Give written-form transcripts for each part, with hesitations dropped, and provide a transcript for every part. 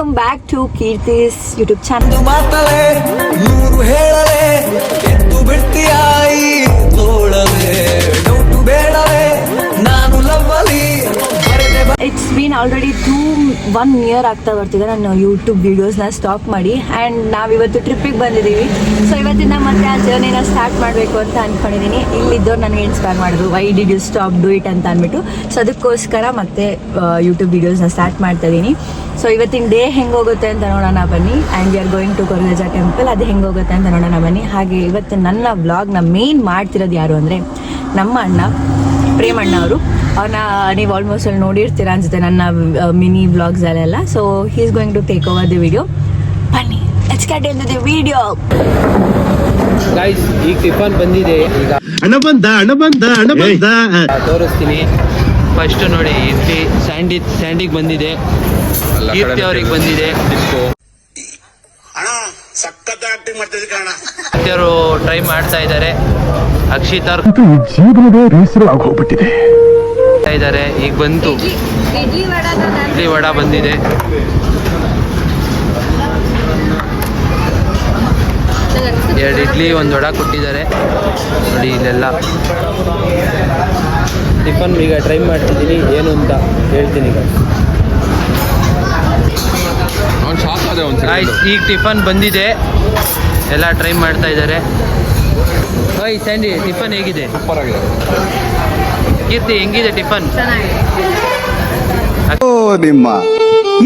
Welcome back to Keerthi's YouTube channel. ಮಾತಲೆ ನೂರು ಹೇಳಲೆ ಎದ್ದು ಬಿಡ್ತೀಯಾಯಿ ತೋಳಲೆ ಡೌಟು ಬೇಡವೇ ನಾನು ಲವ್ವಲಿ. ಇಟ್ಸ್ ಬೀನ್ ಆಲ್ರೆಡಿ 1 year ಆಗ್ತಾ ಬರ್ತಿದೆ ನಾನು ಯೂಟ್ಯೂಬ್ ವೀಡಿಯೋಸ್ನ ಸ್ಟಾಪ್ ಮಾಡಿ. ಆ್ಯಂಡ್ ನಾವಿವತ್ತು ಟ್ರಿಪ್ಪಿಗೆ ಬಂದಿದ್ದೀವಿ. ಸೊ ಇವತ್ತಿಂದ ಮತ್ತೆ ಆ ಜರ್ನಿನ ಸ್ಟಾರ್ಟ್ ಮಾಡಬೇಕು ಅಂತ ಅಂದ್ಕೊಂಡಿದ್ದೀನಿ. ಇಲ್ಲಿದ್ದವ್ರು ನನಗೆ ಇನ್ಸ್ಪೈರ್ ಮಾಡಿದ್ರು, why did you stop do it ಅಂತ ಅಂದ್ಬಿಟ್ಟು. ಸೊ ಅದಕ್ಕೋಸ್ಕರ ಮತ್ತೆ ಯೂಟ್ಯೂಬ್ ವೀಡಿಯೋಸ್ನ ಸ್ಟಾರ್ಟ್ ಮಾಡ್ತಾ ಇದ್ದೀನಿ. ಸೊ ಇವತ್ತಿನ ಡೇ ಹೆಂಗೆ ಹೋಗುತ್ತೆ ಅಂತ ನೋಡೋಣ ಬನ್ನಿ. And we are going to Koragajja temple. ಅದು ಹೆಂಗೆ ಹೋಗುತ್ತೆ ಅಂತ ನೋಡೋಣ ಬನ್ನಿ. ಹಾಗೆ ಇವತ್ತು ನನ್ನ ವ್ಲಾಗ್ನ ಮೇನ್ ಮಾಡ್ತಿರೋದು ಯಾರು ಅಂದರೆ ನಮ್ಮ ಅಣ್ಣ ಪ್ರೇಮಣ್ಣ ಅವರು. ಅವ್ರನ್ನ ನೀವು ಆಲ್ಮೋಸ್ಟ್ ಅಲ್ಲಿ ನೋಡಿರ್ತೀರ ಅನ್ಸುತ್ತೆ ನನ್ನ ಮಿನಿ ವ್ಲಾಗ್ಸ್ ಅಲ್ಲೆಲ್ಲ. So he is going to take over the video. ಬನ್ನಿ let's get into the video. Guys ಈಗ ಟಿಫನ್ ಬಂದಿದೆ, ಈಗ ಹಣ ಬಂದ ತೋರಿಸ್ತೀನಿ. ಫಸ್ಟ್ ನೋಡಿ ಇಡ್ಲಿ ಸ್ಯಾಂಡಿಗೆ ಬಂದಿದೆ, ಕೀರ್ತಿ ಅವ್ರಿಗೆ ಬಂದಿದೆ, ಅವರು ಟ್ರೈ ಮಾಡ್ತಾ ಇದ್ದಾರೆ, ಅಕ್ಷಿತ್ ಅವ್ರು ಜೀವನವೇ ಬೇಸರ ಆಗೋಗ್ಬಿಟ್ಟಿದೆ ಇದ್ದಾರೆ. ಈಗ ಬಂತು ಇಡ್ಲಿ ವಡ ಬಂದಿದೆ. ಎರಡು ಇಡ್ಲಿ ಒಂದು ವಡ ಕೊಟ್ಟಿದ್ದಾರೆ ನೋಡಿ. ಇಲ್ಲೆಲ್ಲ ಟಿಫನ್ ಈಗ ಟ್ರೈ ಮಾಡ್ತಿದ್ದೀನಿ, ಏನು ಅಂತ ಹೇಳ್ತೀನಿ ಈಗ. ಈಗ ಟಿಫನ್ ಬಂದಿದೆ, ಎಲ್ಲ ಟ್ರೈ ಮಾಡ್ತಾ ಇದ್ದಾರೆ. ಓಯ್ ಸ್ಯಾಂಡಿ, ಟಿಫನ್ ಹೇಗಿದೆ? ಸೂಪರ್ ಆಗಿದೆ. ಕೀರ್ತಿ ಹೆಂಗಿದೆ ಟಿಫನ್? ನಿಮ್ಮ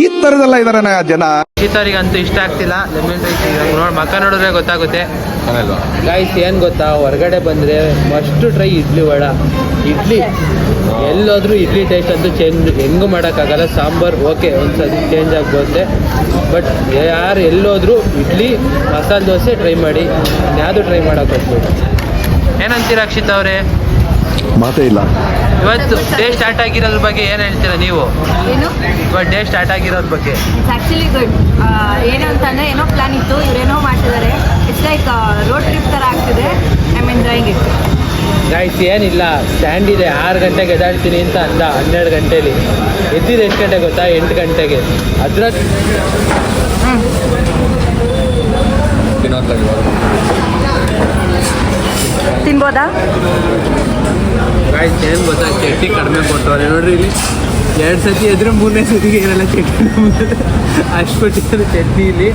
ಈ ತರದೆಲ್ಲ ಇದಾರೆ ಜನ. ಅಕ್ಷಿತವ್ರಿಗೆ ಅಂತೂ ಇಷ್ಟ ಆಗ್ತಿಲ್ಲ ಲೆಮನ್ ರೈಸ್. ನೋಡಿ ಮಕ್ಕ ನೋಡಿದ್ರೆ ಗೊತ್ತಾಗುತ್ತೆ. ಗೈಸ್ ಏನು ಗೊತ್ತಾ, ಹೊರಗಡೆ ಬಂದರೆ ಮಸ್ಟ್ ಟ್ರೈ ಇಡ್ಲಿ ವಡ. ಇಡ್ಲಿ ಎಲ್ಲೋದ್ರೂ ಇಡ್ಲಿ ಟೇಸ್ಟ್ ಅಂತೂ ಚೇಂಜ್ ಹೆಂಗೂ ಮಾಡೋಕ್ಕಾಗಲ್ಲ. ಸಾಂಬಾರು ಓಕೆ ಒಂದ್ಸತಿ ಚೇಂಜ್ ಆಗ್ಬೋದೆ, ಬಟ್ ಯಾರು ಎಲ್ಲೋದ್ರೂ ಇಡ್ಲಿ ಮಸಾಲೆ ದೋಸೆ ಟ್ರೈ ಮಾಡಿ, ಯಾವುದು ಟ್ರೈ ಮಾಡೋಕೆ ಹೋಗ್ಬೋದು. ಏನಂತೀರ ಅಕ್ಷಿತ್ ಅವರೇ? ಮಾತೇ ಇಲ್ಲ. ಇವತ್ತು ಡೇ ಸ್ಟಾರ್ಟ್ ಆಗಿರೋದ್ರ ಬಗ್ಗೆ ಏನು ಹೇಳ್ತೀರಾ ನೀವು? ಏನು ಇವತ್ತು ಡೇ ಸ್ಟಾರ್ಟ್ ಆಗಿರೋದ್ರ ಬಗ್ಗೆ? It's actually good. ಏನು ಅಂತಂದರೆ ಏನೋ ಪ್ಲಾನ್ ಇತ್ತು, ಇವರೇನೋ ಮಾಡ್ತಿದ್ದಾರೆ. ಇಟ್ಸ್ ಲೈಕ್ ರೋಡ್ ಟ್ರಿಪ್ ಥರ ಆಗ್ತಿದೆ. I am enjoying it. Guys ಏನಿಲ್ಲ, ಸ್ಟ್ಯಾಂಡ್ ಇದೆ. 6 ಗಂಟೆಗೆ ಎದ್ದಾಡ್ತೀನಿ ಅಂತ ಅಂದ, 12 ಗಂಟೆಲಿ ಎದ್ದಿದ್ದು ಎಷ್ಟು ಗಂಟೆ ಗೊತ್ತಾ? 8 ಗಂಟೆಗೆ. ಅದ್ರ ತಿನ್ಬೋದಾ? ಗೈಸ್ ಏನು ಗೊತ್ತಾ, ಚಟ್ನಿ ಕಡಿಮೆ ಕೊಟ್ಟವ್ರೆ ನೋಡ್ರಿ. ಇಲ್ಲಿ 2 ಸತಿ ಎದ್ರೆ 3ನೇ ಸತಿಗೆ ಏನೆಲ್ಲ ಚಟ್ನಿ ಅಷ್ಟು ಕೊಟ್ಟಿದ್ದಾರೆ ಚಟ್ನಿ. ಇಲ್ಲಿ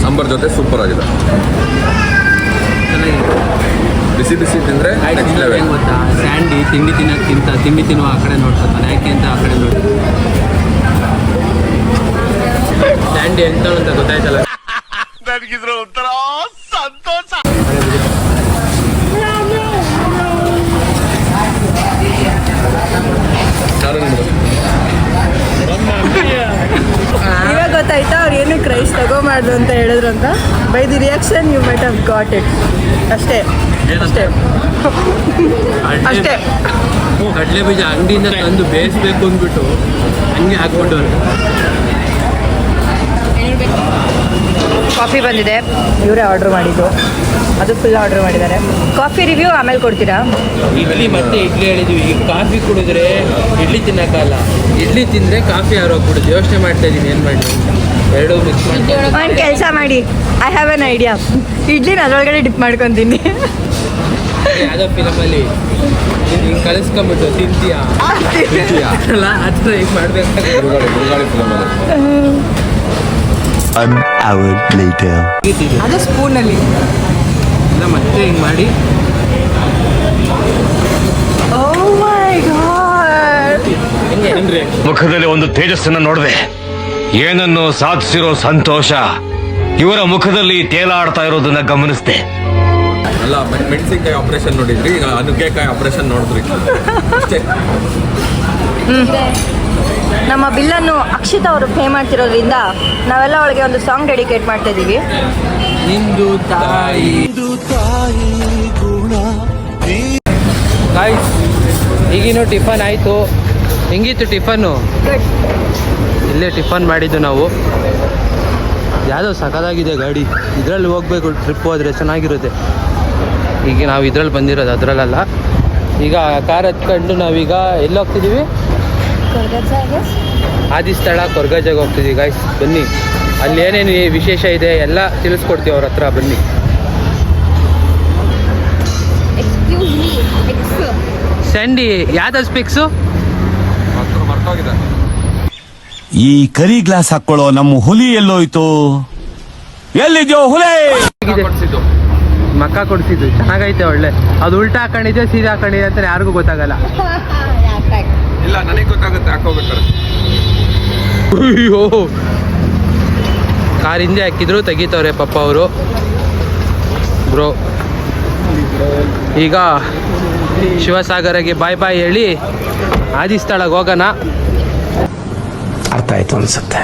ಸಾಂಬಾರ್ ಜೊತೆ ಸೂಪರ್ ಆಗಿದೆ, ಚೆನ್ನಾಗಿದೆ. ಬಿಸಿ ಬಿಸಿ ತಿಂದರೆ ಏನು ಗೊತ್ತಾ, ಸ್ಯಾಂಡಿ ತಿಂಡಿ ತಿನ್ನುವ ಆ ಕಡೆ ನೋಡ್ಕೊತಾನೆ. ಯಾಕೆ ಅಂತ ಆ ಕಡೆ ನೋಡಿ. ಸ್ಯಾಂಡಿ ಎಂತ ಅಂತ ಗೊತ್ತಾಯ್ತಲ್ಲ. ನನಗಿದ್ರ ಒಂಥರ ಸಂತೋಷ. ಇವಾಗ ಗೊತ್ತಾಯ್ತಾ ಅವ್ರು ಏನಕ್ಕೆ ರೈಸ್ ತಗೋಬಾರ್ದು ಅಂತ ಹೇಳಿದ್ರು ಅಂತ. By the reaction you might have got it. ಅಷ್ಟೇ ಅಷ್ಟೇ ಅಷ್ಟೇ. ಕಡಲೆ ಬೀಜ ಅಂಗಡಿಯಿಂದ ತಂದು ಬೇಯಿಸ್ಬೇಕು ಅಂದ್ಬಿಟ್ಟು ಹಂಗೆ ಹಾಕ್ಬಿಟ್ಟವ್ರೆ. ಕಾಫಿ ಬಂದಿದೆ, ಇವರೇ ಆರ್ಡ್ರ್ ಮಾಡಿದ್ದು. ಅದು ಫುಲ್ ಆರ್ಡ್ರ್ ಮಾಡಿದ್ದಾರೆ. ಕಾಫಿ ರಿವ್ಯೂ ಆಮೇಲೆ ಕೊಡ್ತೀರಾ? ಇಡ್ಲಿ ಮತ್ತೆ ಇಡ್ಲಿ ಹೇಳಿದ್ವಿ. ಈಗ ಕಾಫಿ ಕುಡಿದ್ರೆ ಇಡ್ಲಿ ತಿನ್ನೋಕ್ಕಲ್ಲ, ಇಡ್ಲಿ ತಿಂದರೆ ಕಾಫಿ ಆರೋಗ್ಬಿಡುದು. ಯೋಚನೆ ಮಾಡ್ತಾ ಇದ್ದೀನಿ ಏನು ಮಾಡಿ, ಎರಡೂ ಮಿಕ್ಸ್ ಮಾಡಿ. ಒಂದು ಕೆಲಸ ಮಾಡಿ, ಐ ಹ್ಯಾವ್ ಎನ್ ಐಡಿಯಾ. ಇಡ್ಲಿನ ಅದರೊಳಗಡೆ ಡಿಪ್ ಮಾಡ್ಕೊತೀನಿ. ಯಾವುದೋ ಫಿಲಮಲ್ಲಿ ಹಿಂಗೆ ಕಲಿಸ್ಕೊಂಬಿಟ್ಟು ತಿಂತೀಯಾ ಅಲ್ಲ, ಅದು ಹಿಂಗೆ ಮಾಡ್ಬೇಕಾದ್ರೆ ಅದು ಸ್ಪೂನಲ್ಲಿ ಇಲ್ಲ ಮತ್ತೆ ಹಿಂಗೆ ಮಾಡಿ. ಓ ಮೈ ಗಾಡ್. ಹೆಂಗೆ ಮುಖದಲ್ಲಿ ಒಂದು ತೇಜಸ್ಸನ್ನು ನೋಡಿದೆ, ಏನನ್ನು ಸಾಧಿಸಿರೋ ಸಂತೋಷ ಇವರ ಮುಖದಲ್ಲಿ ತೇಲಾಡ್ತಾ ಇರೋದನ್ನ ಗಮನಿಸಿದೆ. ಅಲ್ಲ, ಮೆಣಸಿನ್ಕಾಯಿ ಆಪರೇಷನ್ ನೋಡಿದ್ರಿ, ಈಗ ನುಗ್ಗೆಕಾಯಿ ಆಪರೇಷನ್ ನೋಡಿದ್ರಿ ಅಷ್ಟೇ. ನಮ್ಮ ಬಿಲ್ಲನ್ನು ಅಕ್ಷಿತ್ ಅವರು ಪೇ ಮಾಡ್ತಿರೋದ್ರಿಂದ ನಾವೆಲ್ಲ ಅವಳಿಗೆ ಒಂದು ಸಾಂಗ್ ಡೆಡಿಕೇಟ್ ಮಾಡ್ತಾ ಇದ್ದೀವಿ. ನಿಂದು ತಾಯಿ ಗಾಯ್ಸ್, ಈಗಿನ ಟಿಫನ್ ಆಯಿತು. ಹೆಂಗಿತ್ತು ಟಿಫನ್ನು? ಗುಡ್. ಇಲ್ಲೇ ಟಿಫನ್ ಮಾಡಿದ್ದು ನಾವು. ಯಾವುದೋ ಸಖತ್ತಾಗಿದೆ ಗಾಡಿ, ಇದರಲ್ಲಿ ಹೋಗ್ಬೇಕು. ಟ್ರಿಪ್ ಹೋದರೆ ಚೆನ್ನಾಗಿರುತ್ತೆ. ಈಗ ನಾವು ಇದ್ರಲ್ಲಿ ಬಂದಿರೋದು, ಅದರಲ್ಲ. ಈಗ ಕಾರ್ ಹತ್ಕೊಂಡು ನಾವೀಗ ಎಲ್ಲಿ ಹೋಗ್ತಿದ್ದೀವಿ? ಆದಿಸ್ಥಳ ಕೊರ್ಗಜ್ಜಗೆ ಹೋಗ್ತಿದ್ದೀವಿ ಗಾಯ್ಸ್. ಬನ್ನಿ, ಅಲ್ಲಿ ಏನೇನು ವಿಶೇಷ ಇದೆ ಎಲ್ಲ ತಿಳಿಸ್ಕೊಡ್ತೀವಿ ಅವ್ರ ಹತ್ರ. ಬನ್ನಿ. ಸ್ಯಾಂಡಿ ಯಾವ್ದು ಸ್ಪೆಕ್ಸು? ಮರ್ತೋಗಿದೆ. ಈ ಕರಿ ಗ್ಲಾಸ್ ಹಾಕೊಳ್ಳೋ ನಮ್ಮ ಹುಲಿ ಎಲ್ಲೋಯ್ತು? ಎಲ್ಲಿದ್ಯೋ ಹುಲಿ? ಕೊಡ್ಸಿದ್ದು ಮಕ್ಕ ಕೊಡ್ಸಿದ್ದು ಚೆನ್ನಾಗೈತೆ, ಒಳ್ಳೆ. ಅದು ಉಲ್ಟಾ ಹಾಕೊಂಡಿದ್ದೆ ಸೀದಾ ಹಾಕೊಂಡಿದೆ ಅಂತ ಯಾರಿಗೂ ಗೊತ್ತಾಗಲ್ಲ. ಇಲ್ಲ, ನನಗೆ ಗೊತ್ತಾಗುತ್ತೆ ಹಾಕೋಬೇಕಾರೆ. ಅಯ್ಯೋ, ಕಾರ್ ಹಿಂದೆ ಹಾಕಿದ್ರು ತೆಗಿತವ್ರೆ ಪಪ್ಪ ಅವರು. ಬ್ರೋ, ಈಗ ಶಿವಸಾಗರಗೆ ಬಾಯ್ ಬಾಯ್ ಹೇಳಿ ಆದಿಸ್ಥಳಗೆ ಹೋಗೋಣ. ಅರ್ಥ ಆಯ್ತು ಅನ್ಸುತ್ತೆ.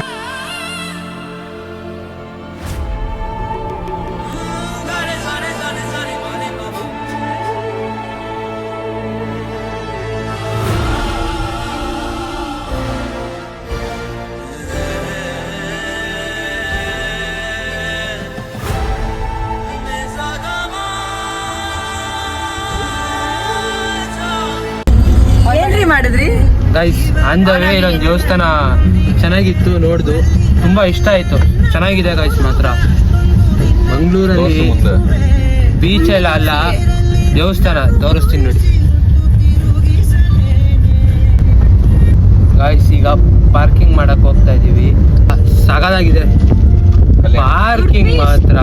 ಏನ್ರಿ ಮಾಡಿದ್ರಿ ಗೈಸ್? ಆನ್ ದ ವೇ ಇಲ್ಲೊಂದು ದೇವಸ್ಥಾನ ಚೆನ್ನಾಗಿತ್ತು, ನೋಡ್ದು ತುಂಬಾ ಇಷ್ಟ ಆಯ್ತು. ಚೆನ್ನಾಗಿದೆ ಗೈಸ್. ಮಾತ್ರ ಮಂಗಳೂರಲ್ಲಿ ಬೀಚ್ ಎಲ್ಲ ಅಲ್ಲ, ದೇವಸ್ಥಾನ ತೋರಿಸ್ತೀನಿ ನೋಡಿ ಗೈಸ್. ಈಗ ಪಾರ್ಕಿಂಗ್ ಮಾಡಕ್ ಹೋಗ್ತಾ ಇದೀವಿ. ಸಾಕಾಗಿದೆ ಪಾರ್ಕಿಂಗ್ ಮಾತ್ರ.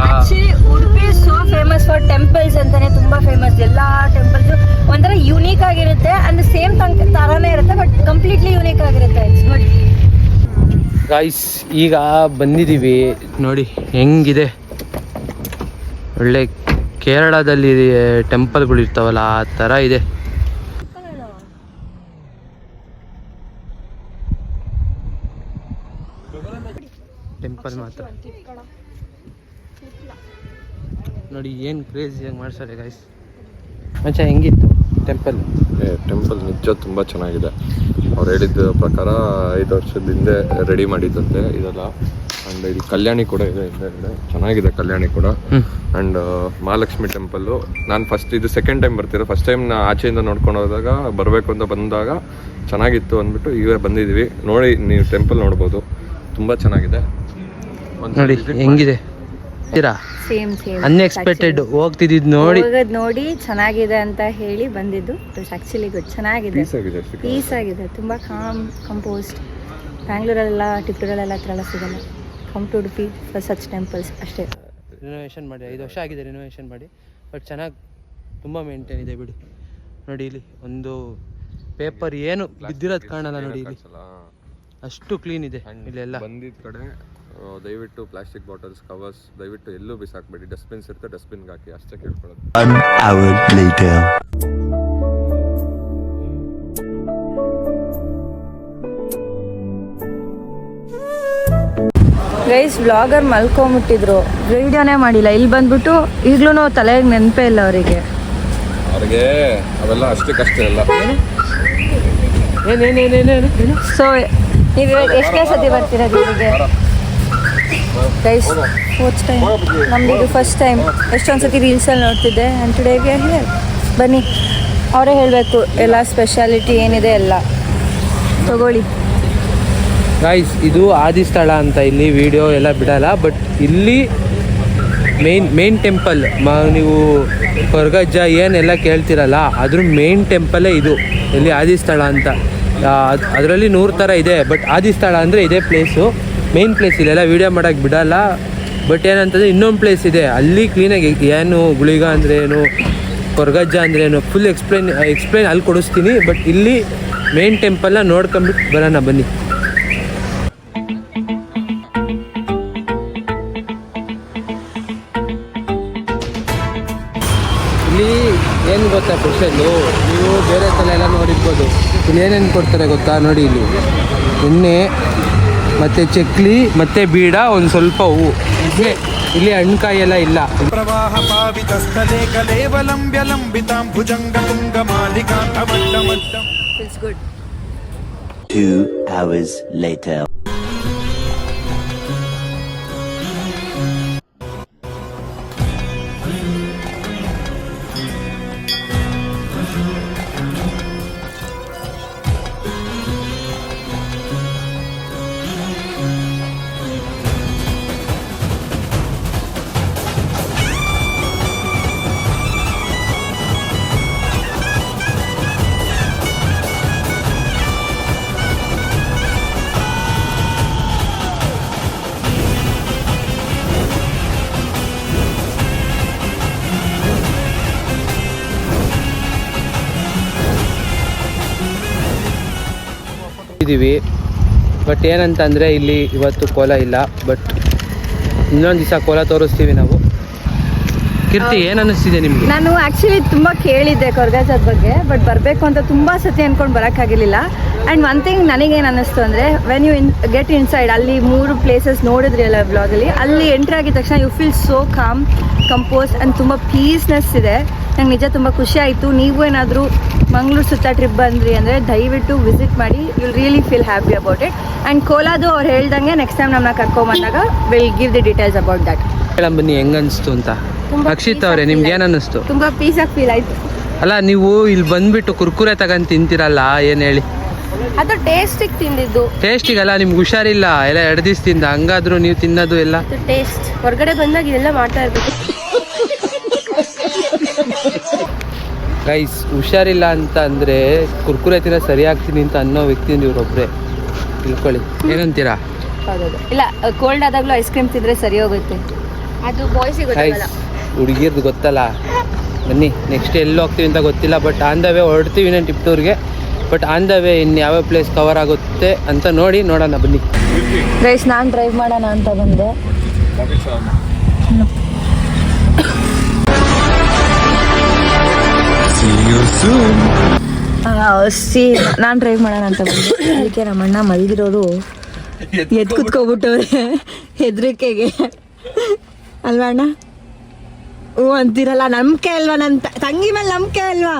Udupi so famous for temples ಅಂತಾನೆ, ತುಂಬಾ ಫೇಮಸ್. ಎಲ್ಲಾ ಟೆಂಪಲ್ಸ್ ಒಂಥರ ಯೂನಿಕ್ ಆಗಿರುತ್ತೆ, ಅಂದ್ರೆ ಸೇಮ್ ತರಾನೇ ಇರುತ್ತೆ, ಬಟ್ ಕಂಪ್ಲೀಟ್ಲಿ ಯೂನಿಕ್ ಆಗಿರುತ್ತೆ. It's good guys. ಈಗ ಬಂದಿದ್ದೀವಿ ನೋಡಿ ಹೆಂಗಿದೆ. ಒಳ್ಳೆ ಕೇರಳದಲ್ಲಿ ಟೆಂಪಲ್ಗಳು ಇರ್ತಾವಲ್ಲ ಆ ಥರ ಇದೆ. ಟೆಂಪಲ್ ಮಾತ್ರ ನೋಡಿ ಏನು ಕ್ರೇಜಿಯಾಗಿ ಮಾಡ್ತಾರೆ ಗೈಸ್. ಮಚ್ಚ ಹೆಂಗಿತ್ತು ಟೆಂಪಲ್? ಟೆಂಪಲ್ ನಿಜ ತುಂಬ ಚೆನ್ನಾಗಿದೆ. ಅವ್ರು ಹೇಳಿದ ಪ್ರಕಾರ 5 ವರ್ಷದ ಹಿಂದೆ ರೆಡಿ ಮಾಡಿದ್ದಂತೆ ಇದೆಲ್ಲ. ಆ್ಯಂಡ್ ಇಲ್ಲಿ ಕಲ್ಯಾಣಿ ಕೂಡ ಇದೆ ಹಿಂದೆ, ಚೆನ್ನಾಗಿದೆ ಕಲ್ಯಾಣಿ ಕೂಡ. ಆ್ಯಂಡ್ ಮಹಾಲಕ್ಷ್ಮಿ ಟೆಂಪಲ್ಲು ನಾನು ಇದು ಸೆಕೆಂಡ್ ಟೈಮ್ ಬರ್ತಿರೋ. ಫಸ್ಟ್ ಟೈಮ್ ನಾ ಆಚೆಯಿಂದ ನೋಡ್ಕೊಂಡು ಹೋದಾಗ ಬರಬೇಕು ಅಂತ ಬಂದಾಗ ಚೆನ್ನಾಗಿತ್ತು ಅಂದ್ಬಿಟ್ಟು ಈಗ ಬಂದಿದ್ದೀವಿ. ನೋಡಿ, ನೀವು ಟೆಂಪಲ್ ನೋಡ್ಬೋದು, ತುಂಬ ಚೆನ್ನಾಗಿದೆ. ನೋಡಿ ಹೆಂಗಿದೆ. ಸೇಮ್ ಅನ್ಎಕ್ಸ್ಪೆಕ್ಟೆಡ್ ಹೋಗ್ತಿದ್ದು ನೋಡಿ ಚೆನ್ನಾಗಿದೆ ಅಂತ ಹೇಳಿ ಬಂದಿದ್ದು. ಆಕ್ಚುಲಿ ಗುಡ್, ಚೆನ್ನಾಗಿದೆ, ಪೀಸ್ ಆಗಿದೆ, ತುಂಬಾ ಕಾಮ್ ಕಂಪೋಸ್ಡ್. ಬ್ಯಾಂಗ್ಳೂರಲ್ಲೆಲ್ಲ ಟಿಪ್ಪೂರಲ್ಲೆಲ್ಲ ಹತ್ರ ಎಲ್ಲ ಸಿಗಲ್ಲ. Come to Udupi for such temples ಅಷ್ಟೇ. ರಿನೋವೇಷನ್ ಮಾಡಿ 5 ವರ್ಷ ಆಗಿದೆ ರಿನೋವೇಷನ್ ಮಾಡಿ, ಬಟ್ ಚೆನ್ನಾಗಿ ತುಂಬ ಮೇಂಟೈನ್ ಇದೆ ಬಿಡಿ. ನೋಡಿ ಇಲ್ಲಿ ಒಂದು ಪೇಪರ್ ಏನು ಬಿದ್ದಿರೋದು ಕಾಣಲ್ಲ ನೋಡಿ, ಇಲ್ಲಿ ಅಷ್ಟು ಕ್ಲೀನ್ ಇದೆ. ಇಲ್ಲೆಲ್ಲ ಬಂದಿದ್ದ ಕಡೆ ದಯವಿಟ್ಟು ಪ್ಲಾಸ್ಟಿಕ್ ಬಾಟಲ್ಸ್, ಕವರ್ಸ್ ದಯವಿಟ್ಟು ಎಲ್ಲೂ ಬಿಸಾಕ್ಬೇಡಿ. ಡಸ್ಟ್ಬಿನ್ಸ್ ಇರುತ್ತೆ, ಡಸ್ಟ್ಬಿನ್ಗೆ ಹಾಕಿ ಅಷ್ಟೇ ಕೇಳ್ಕೊಳ್ಳೋದು. ಗೈಸ್, ವ್ಲಾಗರ್ ಮಲ್ಕೊಂಬಿಟ್ಟಿದ್ರು, ವಿಡಿಯೋನೇ ಮಾಡಿಲ್ಲ. ಇಲ್ಲಿ ಬಂದ್ಬಿಟ್ಟು ಈಗಲೂ ತಲೆಗೆ ನೆನಪೇ ಇಲ್ಲ ಅವರಿಗೆ. ಅವೆಲ್ಲ ಅಷ್ಟಕ್ಕಷ್ಟೇ ಅಲ್ಲ. ಸೊ ನೀವು ಎಷ್ಟನೇ ಸತಿ ಬರ್ತಿರೋದು ಇಲ್ಲಿಗೆ? ಗೈಸ್, ಫಸ್ಟ್ ಟೈಮ್ ನಮ್ದು ಇದು ಫಸ್ಟ್ ಟೈಮ್. ಎಷ್ಟೊಂದು ಸತಿ ರೀಲ್ಸಲ್ಲಿ ನೋಡ್ತಿದ್ದೆ. ಆ್ಯಂಡ್ ಟುಡೇಗೆ ಬನ್ನಿ, ಅವರೇ ಹೇಳಬೇಕು ಎಲ್ಲ ಸ್ಪೆಷಾಲಿಟಿ ಏನಿದೆ ಎಲ್ಲ. ತಗೊಳ್ಳಿ ಗೈಸ್. ಇದು ಆದಿಸ್ಥಳ ಅಂತ, ಇಲ್ಲಿ ವಿಡಿಯೋ ಎಲ್ಲ ಬಿಡಲ್ಲ, ಬಟ್ ಇಲ್ಲಿ ಮೇನ್ ಟೆಂಪಲ್. ನೀವು ಕೊರ್ಗಜ್ಜ ಏನೆಲ್ಲ ಕೇಳ್ತಿರಲ್ಲ ಅದ್ರ ಮೇನ್ ಟೆಂಪಲ್ಲೇ ಇದು, ಇಲ್ಲಿ ಆದಿಸ್ಥಳ ಅಂತ. ಅದರಲ್ಲಿ 100 ಥರ ಇದೆ, ಬಟ್ ಆದಿಸ್ಥಳ ಅಂದರೆ ಇದೇ ಪ್ಲೇಸು, ಮೇನ್ ಪ್ಲೇಸ್. ಇಲ್ಲೆಲ್ಲ ವೀಡಿಯೋ ಮಾಡೋಕ್ಕೆ ಬಿಡಲ್ಲ. ಬಟ್ ಏನಂತಂದರೆ ಇನ್ನೊಂದು ಪ್ಲೇಸ್ ಇದೆ, ಅಲ್ಲಿ ಕ್ಲೀನಾಗಿ ಏನು ಗುಳಿಗ ಅಂದರೆ ಏನು, ಕೊರ್ಗಜ್ಜ ಅಂದರೆ ಏನು, ಫುಲ್ ಎಕ್ಸ್ಪ್ಲೈನ್ ಅಲ್ಲಿ ಕೊಡಿಸ್ತೀನಿ. ಬಟ್ ಇಲ್ಲಿ ಮೇನ್ ಟೆಂಪಲ್ನ ನೋಡ್ಕೊಂಬಿಟ್ಟು ಬರೋಣ ಬನ್ನಿ. ಇಲ್ಲಿ ಏನು ಗೊತ್ತಾ ಸ್ಪೆಷಲ್ಲು, ನೀವು ಬೇರೆ ಥರ ಎಲ್ಲ ನೋಡಿರ್ಬೋದು. ಇಲ್ಲಿ ಏನೇನು ಕೊಡ್ತಾರೆ ಗೊತ್ತಾ? ನೋಡಿ, ಇಲ್ಲಿ ಎಣ್ಣೆ ಮತ್ತು ಚಕ್ಲಿ ಮತ್ತು ಬೀಡ, ಒಂದು ಸ್ವಲ್ಪ ಹೂವು. ಇಲ್ಲಿ ಹಣ್ಣುಕಾಯಿ ಎಲ್ಲ ಇಲ್ಲ. ಪ್ರವಾಹ ಪಾವಿತ ಸ್ಥಳೇ ಕಲೇವಲಂಬ್ಯ ಲಂಬಿತಾಂ ಭುಜಂಗ ತುಂಗ ಮಾಲಿಕಾಂತಮಟ್ಟಮಟ್ಟಂ. Feels good. 2 hours later. ಇದ್ದೀವಿ. ಬಟ್ ಏನಂತಂದರೆ ಇಲ್ಲಿ ಇವತ್ತು ಕೋಲ ಇಲ್ಲ. ಬಟ್ ಇನ್ನೊಂದು ದಿವಸ ಕೋಲ ತೋರಿಸ್ತೀವಿ ನಾವು. ಕೀರ್ತಿ, ಏನು ಅನ್ನಿಸ್ತಿದೆ ನಿಮಗೆ? ನಾನು ಆ್ಯಕ್ಚುಲಿ ತುಂಬ ಕೇಳಿದ್ದೆ ಕೊರ್ಗಜ್ಜದ ಬಗ್ಗೆ, ಬಟ್ ಬರಬೇಕು ಅಂತ ತುಂಬ ಸತಿ ಅಂದ್ಕೊಂಡು ಬರೋಕ್ಕಾಗಿರಲಿಲ್ಲ. ಆ್ಯಂಡ್ ಒನ್ ಥಿಂಗ್ ನನಗೇನು ಅನ್ನಿಸ್ತು ಅಂದರೆ, ವೆನ್ ಯು ಗೆಟ್ ಇನ್ಸೈಡ್, ಅಲ್ಲಿ 3 ಪ್ಲೇಸಸ್ ನೋಡಿದ್ರಿ ಅಲ್ಲ ಬ್ಲಾಗಲ್ಲಿ, ಅಲ್ಲಿ ಎಂಟ್ರಿ ಆಗಿದ ತಕ್ಷಣ you feel so calm, composed and ತುಂಬ ಪೀಸ್ನೆಸ್ ಇದೆ. ನಂಗೆ ನಿಜ ತುಂಬ ಖುಷಿ ಆಯಿತು. ನೀವು ಏನಾದರೂ ಮಂಗಳೂರು ಸುತ್ತ ಟ್ರಿಪ್ ಬಂದ್ರಿ ಅಂದರೆ ದಯವಿಟ್ಟು ವಿಸಿಟ್ ಮಾಡಿ, will really feel happy about it. And ಕೋಲಾದು ಅವ್ರು ಹೇಳ್ದಂಗೆ ನೆಕ್ಸ್ಟ್ ಟೈಮ್ ನಮ್ಮನ್ನ ಕರ್ಕೊಂಬಂದಾಗ will give the details about that. ಬನ್ನಿ, ಹೆಂಗೆ ಅನಿಸ್ತು ಅಂತ. ಅಕ್ಷಿತ್ ಅವರೇ, ನಿಮ್ಗೆ ಏನು ಅನ್ನಿಸ್ತು? ತುಂಬ ಪೀಸಾಗಿ ಫೀಲ್ ಆಯಿತು. ಅಲ್ಲ, ನೀವು ಇಲ್ಲಿ ಬಂದ್ಬಿಟ್ಟು ಕುರ್ಕುರೆ ತಗೊಂಡು ತಿಂತೀರಲ್ಲ, ಏನು ಹೇಳಿ? ಅದು ಟೇಸ್ಟಿಗೆ ತಿಂದಿದ್ದು. ಟೇಸ್ಟಿಗಲ್ಲ, ನಿಮ್ಗೆ ಹುಷಾರಿಲ್ಲ ಎಲ್ಲ 2 ದಿವಸ ತಿಂದ, ಹಂಗಾದ್ರೂ ನೀವು ತಿನ್ನೋದು ಎಲ್ಲ ಟೇಸ್ಟ್. ಹೊರಗಡೆ ಬಂದಾಗ ಇದೆಲ್ಲ ಮಾಡ್ತಾ ಇರ್ಬೇಕು. ಗೈಸ್, ಹುಷಾರಿಲ್ಲ ಅಂತ ಅಂದರೆ ಕುರ್ಕುರೆ ತಿನ್ನೋ ಸರಿ ಆಗ್ತೀನಿ ಅಂತ ಅನ್ನೋ ವ್ಯಕ್ತಿಯಿಂದ ಇವ್ರೊಬ್ರೆ, ತಿಳ್ಕೊಳ್ಳಿ. ಏನಂತೀರಾ? ಹೌದೌದು. ಇಲ್ಲ, ಕೋಲ್ಡ್ ಆದಾಗಲೂ ಐಸ್ ಕ್ರೀಮ್ ತಿಂದರೆ ಸರಿ ಹೋಗುತ್ತೆ. ಅದು ಬಾಯ್ಸಿಗೆ ಗೊತ್ತಾಗಲ್ಲ, ಹುಡುಗಿರ್ದು ಗೊತ್ತಲ್ಲ. ಬನ್ನಿ, ನೆಕ್ಸ್ಟ್ ಎಲ್ಲಿ ಹೋಗ್ತೀವಿ ಅಂತ ಗೊತ್ತಿಲ್ಲ. ಬಟ್ ಆನ್ ದ ವೇ ಹೊರಡ್ತೀವಿ ನಾನು ಟಿಪ್ಟೂರ್ಗೆ. ಬಟ್ ಆನ್ ದ ವೇ ಇನ್ನು ಯಾವ ಪ್ಲೇಸ್ ಕವರ್ ಆಗುತ್ತೆ ಅಂತ ನೋಡೋಣ ಬನ್ನಿ. ಗೈಸ್, ನಾನು ಡ್ರೈವ್ ಮಾಡೋಣ ಅಂತ ಬಂದೆ. ನಾನು ಡ್ರೈವ್ ಮಾಡೋಣ ಅಂತ ಬಂದೆ. ಅದಕ್ಕೆ ನಮ್ಮ ಅಣ್ಣ ಮಲಗಿರೋರು ಎದ್ದು ಕುತ್ಕೊಬಿಟ್ಟವ್ರೆ ಹೆದರಿಕೆಗೆ, ಅಲ್ವಾ ಅಣ್ಣ? ಹ್ಞೂ ಅಂತೀರಲ್ಲ, ನಂಬಿಕೆ ಅಲ್ವಾ? ನನ್ನ ತಂಗಿ ಮೇಲೆ ನಂಬಿಕೆ ಅಲ್ವಾ?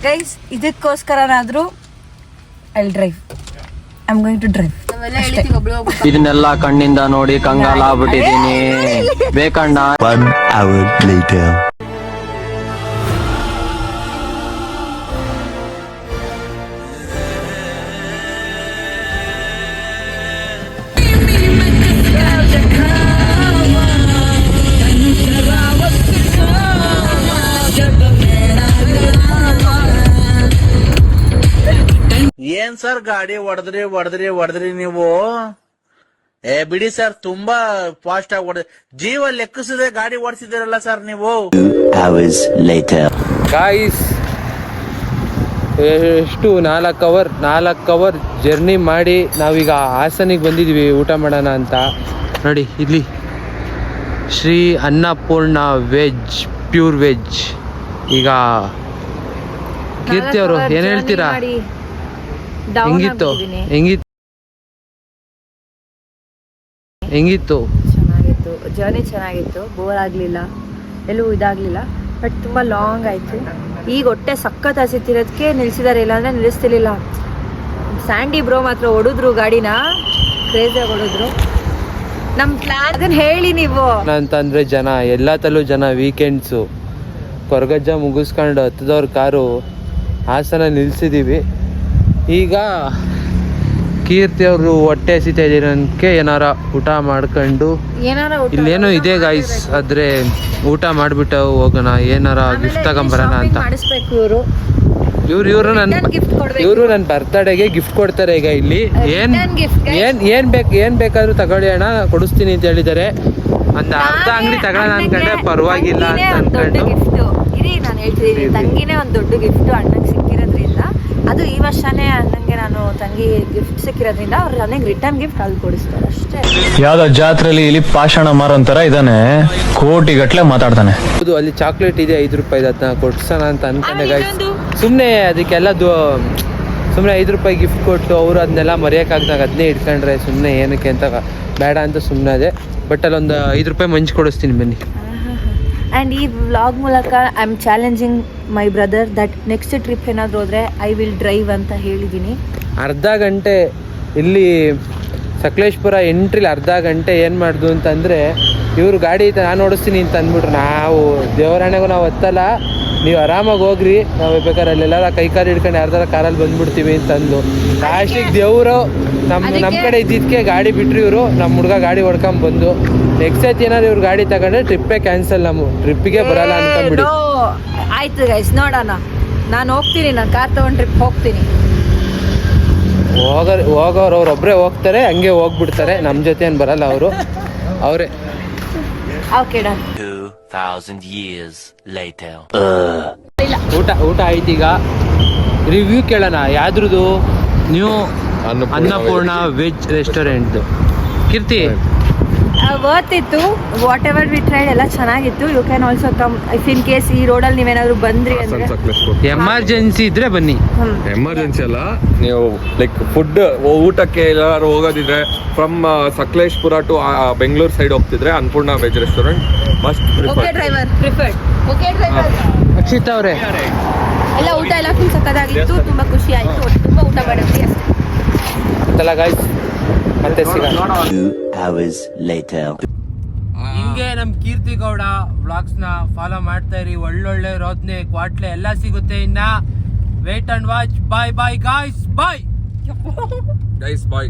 ಗೈಸ್, ಇದಕ್ಕೋಸ್ಕರನಾದರೂ I will drive. I am going to drive. ಇದನ್ನೆಲ್ಲ ಕಣ್ಣಿಂದ ನೋಡಿ ಕಂಗಾಲ ಆಗ್ಬಿಟ್ಟಿದ್ದೀನಿ. ಬೇಕಣ್ಣ. 1 hour later. ಏನ್ ಸರ್ ಗಾಡಿ ಹೊಡೆದ್ರಿ ನೀವು? ಬಿಡಿ ಸರ್, ತುಂಬಾ ಫಾಸ್ಟ್ ಆಗಿ ಹೊಡೆದ್ರಿ. ಜೀವ ಲೆಕ್ಕಿಸದೆ ಗಾಡಿ ಓಡಿಸಿದಿರಲ್ಲ ಸರ್ ನೀವು. 2 hours later. ಗಾಯ್ಸ್, ಎಷ್ಟು 4 ಅವರ್ ಜರ್ನಿ ಮಾಡಿ ನಾವೀಗ ಹಾಸನಿಗೆ ಬಂದಿದ್ದೀವಿ ಊಟ ಮಾಡೋಣ ಅಂತ. ನೋಡಿ, ಇಲ್ಲಿ Shri Annapurna veg, pure veg. ಈಗ ಕೀರ್ತಿ ಅವರು ಏನು ಹೇಳ್ತೀರಾ? ಹೆಂಗಿತ್ತು? ಚೆನ್ನಾಗಿತ್ತು, ಜರ್ನಿ ಚೆನ್ನಾಗಿತ್ತು, ಬೋರ್ ಆಗಲಿಲ್ಲ, ಎಲ್ಲೂ ಇದಾಗಲಿಲ್ಲ. ಬಟ್ ತುಂಬ ಲಾಂಗ್ ಆಯಿತು. ಈಗ ಹೊಟ್ಟೆ ಸಖತ್ ಹಸಿತಿರೋದಕ್ಕೆ ನಿಲ್ಸಿದ್ದಾರೆ, ಇಲ್ಲಾಂದರೆ ನಿಲ್ಲಿಸ್ತಿರ್ಲಿಲ್ಲ. ಸ್ಯಾಂಡಿ ಬ್ರೋ ಮಾತ್ರ ಹೊಡಿದ್ರು ಗಾಡಿನ, ಕ್ರೇಜಿಯಾಗಿ ಹೊಡಿದ್ರು. ನಮ್ಮ ಪ್ಲಾನ್ ಅದನ್ನು ಹೇಳಿ ನೀವು. ಅಂತಂದರೆ ಜನ ಎಲ್ಲತಲ್ಲೂ ಜನ. ವೀಕೆಂಡ್ಸು ಕೊರಗಜ್ಜ ಮುಗಿಸ್ಕೊಂಡು ಹತ್ತದವ್ರ ಕಾರು ಹಾಸನ ನಿಲ್ಸಿದ್ದೀವಿ. ಈಗ ಕೀರ್ತಿ ಅವರು ಹೊಟ್ಟೆ ಹಸಿತಾ ಇದ್ದೀರನ್ಕೆ ಏನಾರ ಊಟ ಮಾಡ್ಕೊಂಡು, ಇಲ್ಲೇನೋ ಇದೆ ಗಾಯ್ಸ್, ಆದ್ರೆ ಊಟ ಮಾಡಿಬಿಟ್ಟು ಹೋಗೋಣ, ಏನಾರ ಗಿಫ್ಟ್ ತಗೊಂಬರೋಣ ಅಂತ. ಇವರು ನನ್ನ ಬರ್ತ್ಡೇಗೆ ಗಿಫ್ಟ್ ಕೊಡ್ತಾರೆ. ಈಗ ಇಲ್ಲಿ ಏನ್ ಬೇಕಾದ್ರೂ ತಗೊಳ್ಳಿ ಅಣ್ಣ, ಕೊಡಿಸ್ತೀನಿ ಅಂತ ಹೇಳಿದ್ದಾರೆ. ಒಂದು ಅರ್ಧ ಅಂಗಡಿ ತಗೊಳ್ಳೋಣ ಅನ್ಕೊಂಡೆ, ಪರವಾಗಿಲ್ಲ ಅಂತ ಅನ್ಕೊಂಡು. ನಾನು ಹೇಳ್ತಿದ್ದೀನಿ, ತಂಗಿನೇ ಒಂದು ದೊಡ್ಡ ಗಿಫ್ಟ್ ಅಣ್ಣಂಗೆ ಸಿಕ್ಕಿರೋದ್ರಿಂದ, ಅದು ಈ ವರ್ಷನೇ ಅಣ್ಣಂಗೆ ನಾನು ತಂಗಿ ಗಿಫ್ಟ್ ಸಿಕ್ಕಿರೋದ್ರಿಂದ ಅವ್ರು ನನಗೆ ರಿಟರ್ನ್ ಗಿಫ್ಟ್ ಅಲ್ಲಿ ಕೊಡಿಸ್ತಾರೆ ಅಷ್ಟೇ. ಯಾವ್ದೋ ಜಾತ್ರೆಲಿ ಇಲ್ಲಿ ಪಾಷಾಣ ಮಾರೋಂತರ ಇದಾನೆ, ಕೋಟಿ ಗಟ್ಲೆ ಮಾತಾಡ್ತಾನೆ. ಹೌದು, ಅಲ್ಲಿ ಚಾಕ್ಲೇಟ್ ಇದೆ 5 ರೂಪಾಯಿ, ಅದನ್ನ ಕೊಡ್ಸೋಣ ಅಂತ ಅನ್ಕೊಂಡೆ ಗಾಯ್ಸ್. ಸುಮ್ಮನೆ ಅದಕ್ಕೆಲ್ಲ ಸುಮ್ಮನೆ 5 ರೂಪಾಯಿ ಗಿಫ್ಟ್ ಕೊಟ್ಟು ಅವರು ಅದನ್ನೆಲ್ಲ ಮರೆಯೋಕ್ಕಾಗ್ದಾಗ ಅದನ್ನೇ ಇಟ್ಕೊಂಡ್ರೆ ಸುಮ್ಮನೆ ಏನಕ್ಕೆ ಅಂತ ಬೇಡ ಅಂತ ಸುಮ್ಮನೆ ಅದೇ. ಬಟ್ ಅಲ್ಲೊಂದು 5 ರೂಪಾಯಿ ಮಂಚ್ ಕೊಡಿಸ್ತೀನಿ ಬನ್ನಿ. ಆ್ಯಂಡ್ ಈ ವ್ಲಾಗ್ ಮೂಲಕ I am challenging my brother that next trip ಏನಾದರೂ ಹೋದರೆ ಐ ವಿಲ್ ಡ್ರೈವ್ ಅಂತ ಹೇಳಿದ್ದೀನಿ. ಅರ್ಧ ಗಂಟೆ ಇಲ್ಲಿ ಸಕಲೇಶ್ಪುರ ಎಂಟ್ರಿಲಿ ಅರ್ಧ ಗಂಟೆ ಏನು ಮಾಡ್ದು ಅಂತಂದರೆ, ಇವರು ಗಾಡಿ ನಾನು ಓಡಿಸ್ತೀನಿ ಅಂತ ಅಂದ್ಬಿಟ್ರು. ನಾವು ದೇವರಾಣೆಗೂ ನಾವು ಹತ್ತಲ್ಲ, ನೀವು ಆರಾಮಾಗಿ ಹೋಗ್ರಿ, ನಾವು ಬೇಕಾದ್ರೆ ಅಲ್ಲೆಲ್ಲ ಕೈ ಕಾಲು ಹಿಡ್ಕೊಂಡು ಯಾರ್ದಾರ ಕಾರಲ್ಲಿ ಬಂದ್ಬಿಡ್ತೀವಿ ಅಂತಂದು. ಲಾಸ್ಟಿಗೆ ದೇವರು ನಮ್ಮ ಕಡೆ ಇದ್ದಿದ್ದಕ್ಕೆ ಗಾಡಿ ಬಿಟ್ರು ಇವರು. ನಮ್ಮ ಹುಡುಗ ಗಾಡಿ ಹೊಡ್ಕೊಂಡ್ ಬಂದು ನೆಕ್ಸ್ಟ್ ಸತಿ ಏನಾದ್ರು ಇವ್ರು ಗಾಡಿ ತಗೊಂಡ್ರೆ ಟ್ರಿಪ್ಪೇ ಕ್ಯಾನ್ಸಲ್, ನಮ್ಮ ಟ್ರಿಪ್ಪಿಗೆ ಬರಲ್ಲ ಅನ್ಕೊಂಡ್ಬಿಡಿ. ಆಯ್ತು ಗೈಸ್, ನೋಡೋಣ. ನಾನು ಹೋಗ್ತೀನಿ, ನಾನು ಕಾರ್ ತಗೊಂಡು ಟ್ರಿಪ್ ಹೋಗ್ತೀನಿ. ಹೋಗೋರು ಅವ್ರೊಬ್ಬರೇ ಹೋಗ್ತಾರೆ, ಹಂಗೆ ಹೋಗ್ಬಿಡ್ತಾರೆ, ನಮ್ಮ ಜೊತೆ ಏನು ಬರಲ್ಲ ಅವರು, ಅವರೇ. Okay done. 2000 years later. ಊಟ ಆಯ್ತು. ಈಗ ರಿವ್ಯೂ ಕೇಳೋಣ ಯಾವ್ದ್ರದ್ದು. ನೀವು Annapoorna veg restaurant. Keerthi worth ಇತ್ತು. ವಾಟ್ ಎವರ್ ವಿ ಟ್ರೈಡ್ ಎಲ್ಲ ಚೆನ್ನಾಗಿತ್ತು. You can also come if in case ಈ ರೋಡಲ್ಲಿ ನೀವೇನಾದ್ರು ಬಂದ್ರಿ ಅಂದ್ರೆ. ಎಮರ್ಜೆನ್ಸಿ ಇದ್ರೆ ಬನ್ನಿ. ಎಮರ್ಜೆನ್ಸಿ ಅಲ್ಲ, ನೀವು ಲೈಕ್ ಫುಡ್ ಊಟಕ್ಕೆ ಎಲ್ಲಾರು ಹೋಗೋದಿದ್ರೆ from Sakleshpur to Bengaluru side ಹೋಗ್ತಿದ್ರೆ Annapoorna veg restaurant must okay driver preferred. Okay driver. Akshita ಅವರೇ, ಎಲ್ಲ ಊಟ ಎಲ್ಲ ಫುಲ್ ಸಕ್ಕತ್ತಾಗಿತ್ತು. ತುಂಬಾ ಖುಷಿ ಆಯ್ತು. ತುಂಬಾ ಊಟ ಮಾಡಿದ್ವಿ ಅಷ್ಟೇ. ಅಂತಲ್ಲ ಗಾಯ್ಸ್, ಮತ್ತೆ ಸಿಗೋಣ. 2 hours later. ಹಿಂಗೆ ನಮ್ ಕೀರ್ತಿ ಗೌಡ ವ್ಲಾಗ್ಸ್ ನ ಫಾಲೋ ಮಾಡ್ತಾ ಇರಿ. ಒಳ್ಳೊಳ್ಳೆ ರೋದ್ನೆ ಕ್ವಾಟ್ಲೆ ಎಲ್ಲ ಸಿಗುತ್ತೆ. ಇನ್ನ wait and watch. Bye bye guys, bye guys bye.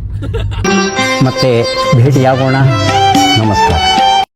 ಮತ್ತೆ ಭೇಟಿಯಾಗೋಣ. ನಮಸ್ಕಾರ.